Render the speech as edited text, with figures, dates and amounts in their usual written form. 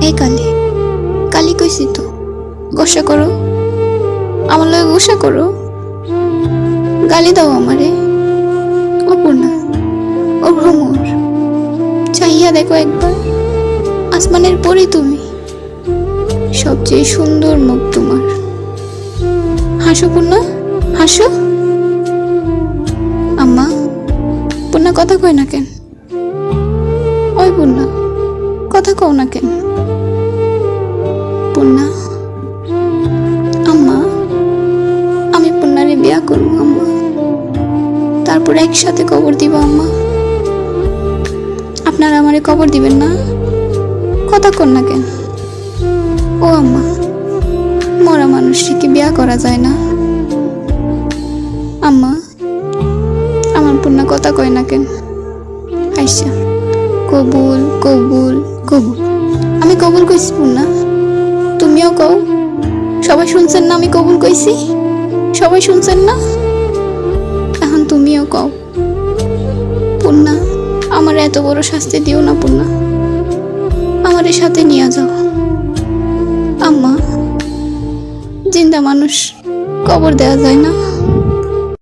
এই কালি কালি কইছি তো গোসা করো, আমার লগে গোসা করো, গালি দাও আমারে। অপূর্ণা, ও ভ্রমর, চাইয়া দেখো একবার, আসমানের পরে তুমি, সবচেয়ে সুন্দর মুখ তোমার। হাসো পূর্ণা, হাসো। আম্মা, পূর্ণা কথা কয় না কেন? ওই পূর্ণা, কথা কও না কেন? পূর্ণা, আম্মা, আমি পূর্ণারে বিয়া করবো আম্মা, তারপর একসাথে কবর দিব আম্মা। আপনারা আমারে কবর দিবেন না? কথা কন না কেন? ও আম্মা, মরা মানুষকে কি বিয়া করা যায় না? আম্মা, আমার পূর্ণা কথা কয় না কেন? আইসা কবুল কবুল কবুল। আমি কবুল কইছি পূর্ণা, তুমিও কও। সবাই শুনছেন না আমি কবুল কইছি? সবাই শুনছেন না? এখন তুমিও কও। পূর্ণা, আমার এত বড় শাস্তি দিও না পূর্ণা, আমার সাথে নিয়ে যাও। আম্মা, জিন্দা মানুষ কবর দেওয়া যায় না।